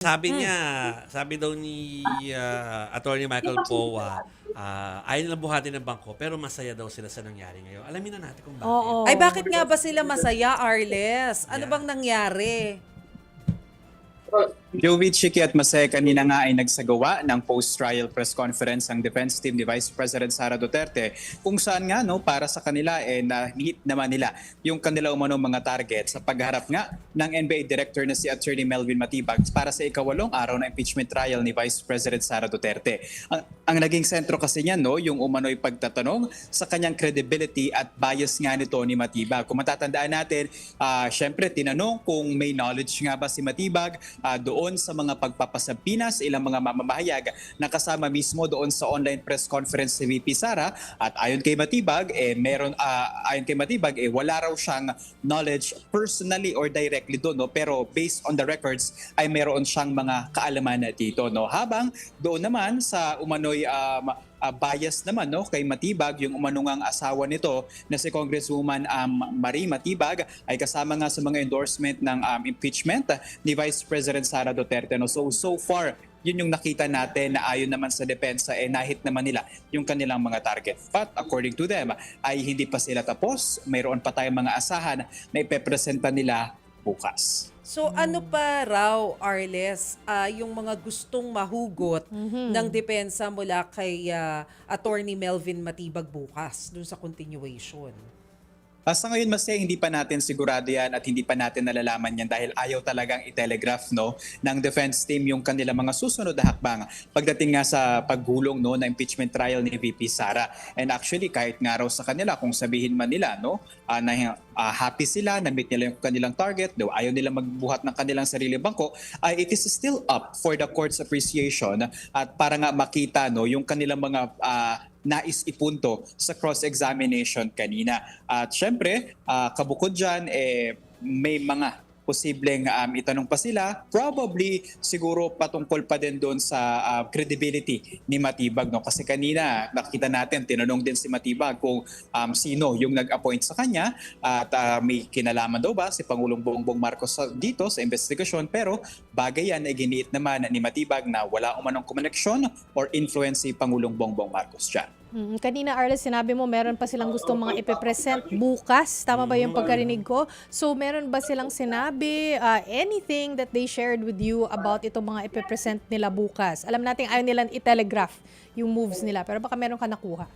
Sabi Hmm. niya, sabi daw ni Attorney Michael Poa, ayaw nilang buhatin ng bangko pero masaya daw sila sa nangyari ngayon. Alamin na natin kung bakit. Oo. Ay, bakit nga ba sila masaya, Arles? Ano Yeah. bang nangyari? Joey, Chiki at Masay kanina nga ay nagsagawa ng post-trial press conference ang defense team ni Vice President Sara Duterte kung saan nga para sa kanila na-hit naman nila yung kanila umanong mga target sa pagharap nga ng NBA Director na si Attorney Melvin Matibag para sa ikawalong araw na impeachment trial ni Vice President Sara Duterte. Ang naging sentro kasi niyan yung umano'y pagtatanong sa kanyang credibility at bias nga nito ni Matibag. Kung matatandaan natin, syempre tinanong kung may knowledge nga ba si Matibag doon sa mga pagpapasapinas ilang mga mamamahayag na kasama mismo doon sa online press conference ni VP Sara at ayon kay Matibag wala raw siyang knowledge personally or directly doon pero based on the records ay meron siyang mga kaalaman dito habang doon naman sa umano'y bias naman kay Matibag, yung umanungang asawa nito na si Congresswoman Marie Matibag ay kasama nga sa mga endorsement ng impeachment ni Vice President Sara Duterte. So far, yun yung nakita natin na ayon naman sa depensa nahit naman nila yung kanilang mga target. But according to them, ay hindi pa sila tapos. Mayroon pa tayong mga asahan na ipepresenta nila bukas. So ano pa raw, Arles, yung mga gustong mahugot ng depensa mula kay Attorney Melvin Matibag bukas dun sa continuation? Sa ngayon, hindi pa natin sigurado yan at hindi pa natin nalalaman yan dahil ayaw talagang i-telegraph ng defense team yung kanilang mga susunod na hakbang pagdating nga sa paggulong na impeachment trial ni VP Sara. And actually, kahit nga raw sa kanila, kung sabihin man nila na happy sila, na-meet nila yung kanilang target, ayaw nila magbuhat ng kanilang sarili bangko, it is still up for the court's appreciation at para nga makita yung kanilang mga nais ipunto sa cross-examination kanina. At syempre, kabukod dyan, may mga posibleng itanong pa sila, probably siguro patungkol pa din doon sa credibility ni Matibag. Kasi kanina nakita natin, tinanong din si Matibag kung sino yung nag-appoint sa kanya at may kinalaman daw ba si Pangulong Bongbong Marcos dito sa investigasyon, pero bagay yan ay giniit naman ni Matibag na wala umanong koneksyon or influence si Pangulong Bongbong Marcos dyan. Kanina, Arles, sinabi mo meron pa silang gustong mga ipipresent bukas. Tama ba yung pagkarinig ko? So, meron ba silang sinabi, anything that they shared with you about itong mga ipipresent nila bukas? Alam natin ayaw nilang i-telegraph yung moves nila, pero baka meron ka nakuha.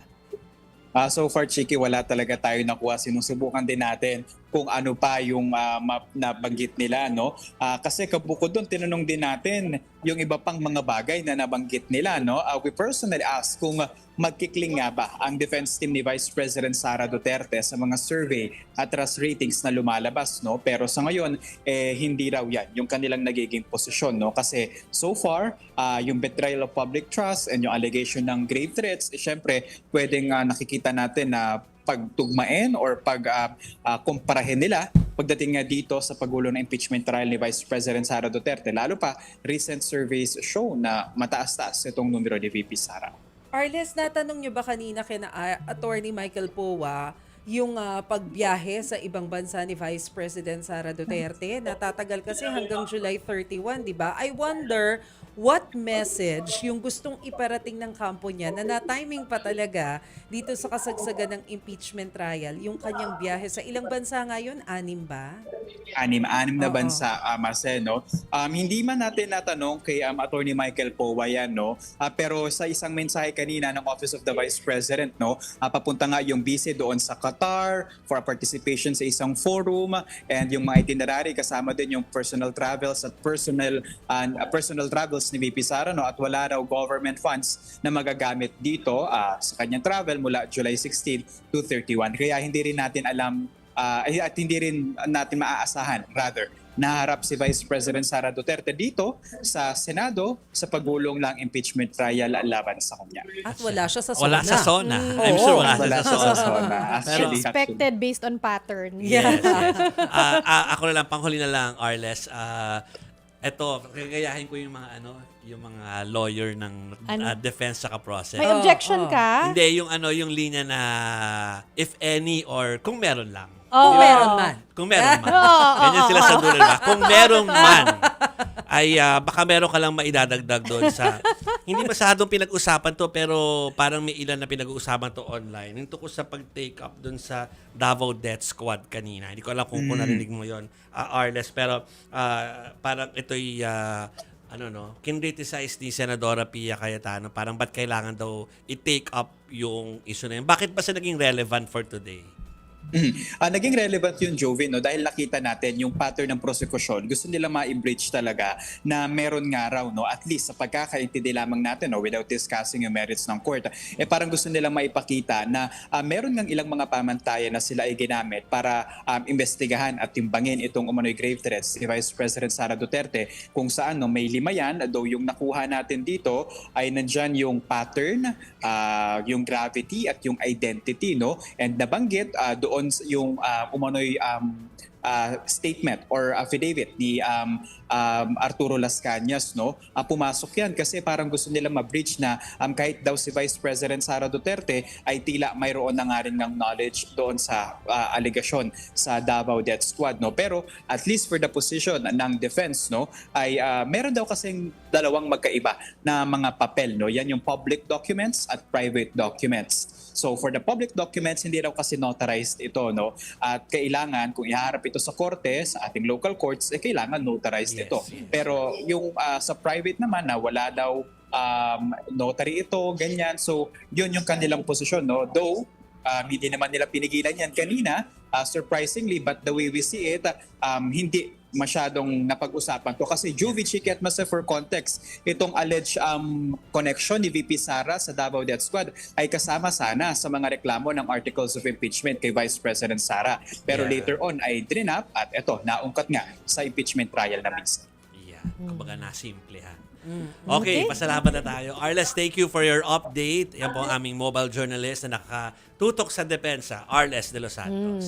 So far, Chiki, wala talaga tayo nakuha. Sinusubukan din natin kung ano pa yung nabanggit nila. Kasi kabukod doon, tinanong din natin yung iba pang mga bagay na nabanggit nila. We personally asked kung magkikling nga ba ang defense team ni Vice President Sara Duterte sa mga survey at trust ratings na lumalabas. Pero sa ngayon, hindi raw yan yung kanilang nagiging posisyon. Kasi so far, yung betrayal of public trust and yung allegation ng grave threats, syempre pwedeng nakikita natin na pagtugmain or pagkumparahin nila pagdating nga dito sa pagulo ng impeachment trial ni Vice President Sara Duterte. Lalo pa, recent surveys show na mataas-taas itong numero ni VP Sara. Arles, natanong nyo ba kanina kina Attorney Michael Poa yung pagbiyahe sa ibang bansa ni Vice President Sara Duterte? Natatagal kasi hanggang July 31, di ba? I wonder what message yung gustong iparating ng kampo niya na na-timing pa talaga dito sa kasagsagan ng impeachment trial, yung kanyang biyahe sa ilang bansa ngayon? 6 ba? Anim na bansa, Marcel, hindi man natin natanong kay Attorney Michael Poa yan, pero sa isang mensahe kanina ng Office of the Vice President, papunta nga yung busy doon sa Qatar for participation sa isang forum and yung mga itinerary kasama din yung personal travels at personal travels ni VP Sara, at wala raw government funds na magagamit dito sa kanyang travel mula July 16 to 31. Kaya hindi rin natin alam at hindi rin natin maaasahan, rather, naharap si Vice President Sara Duterte dito sa Senado sa pagulong ng impeachment trial laban sa kanya. At wala siya sa SONA. Wala sa SONA. I'm sure wala siya sa SONA. Actually, Expected based on pattern. Yes. Ako na lang, panghuli na lang, Arles. Eto, gagayahin ko yung mga lawyer ng defense saka process. May objection ka? Hindi, yung linya na if any or kung meron lang. Oh, Kung meron man. Kung meron man. Ganyan sila sa dulo, diba? Kung meron man. ay baka meron ka lang maidadagdag doon sa hindi masyadong pinag-usapan to pero parang may ilan na pinag-uusapan to online. Yung tungkol sa pag-take up doon sa Davao Death Squad kanina. Hindi ko alam kung narinig mo yon, Arles, pero parang ito'y kinriticize ni Senadora Pia Cayetano, parang ba't kailangan daw i-take up yung issue na yun? Bakit ba siya naging relevant for today? Naging relevant yung Jovin, no, dahil nakita natin yung pattern ng prosecution. Gusto nila ma-bridge talaga na meron nga raw, no, at least sa pagkakaintindi lamang natin, no, without discussing yung merits ng court, parang gusto nila maipakita na meron ngang ilang mga pamantayan na sila ay ginamit para investigahan at timbangin itong umano'y grave threats si Vice President Sara Duterte, kung saan may 5 yan, though yung nakuha natin dito ay nandyan yung pattern, yung gravity at yung identity, no, and nabanggit doon yung umano'y statement or affidavit ni Arturo Las Cañas, no? Pumasok yan kasi parang gusto nila ma-bridge na kahit daw si Vice President Sara Duterte ay tila mayroon na nga rin ng knowledge doon sa allegation sa Davao Death Squad, no? Pero at least for the position ng defense, no, ay meron daw kasing dalawang magkaiba na mga papel, no? Yan yung public documents at private documents. So for the public documents, hindi raw kasi notarized ito, no? At kailangan, kung iharap ito sa korte, sa ating local courts, kailangan notarized ito. Pero yung sa private naman na wala daw notary ito, ganyan. So yun yung kanilang posisyon, no? Though hindi naman nila pinigilan yan kanina, surprisingly, but the way we see it, hindi masyadong napag-usapan to kasi Juvie Chiquet, Masa, for context, itong alleged connection ni VP Sara sa Davao Death Squad ay kasama sana sa mga reklamo ng articles of impeachment kay Vice President Sara. Pero later on ay drinap at eto, naungkat nga sa impeachment trial na minsan. Yeah, kumbaga nasimple ha. Okay, pasalamat na tayo. Arles, thank you for your update. Yan po ang aming mobile journalist na nakatutok sa depensa, Arles de los Santos.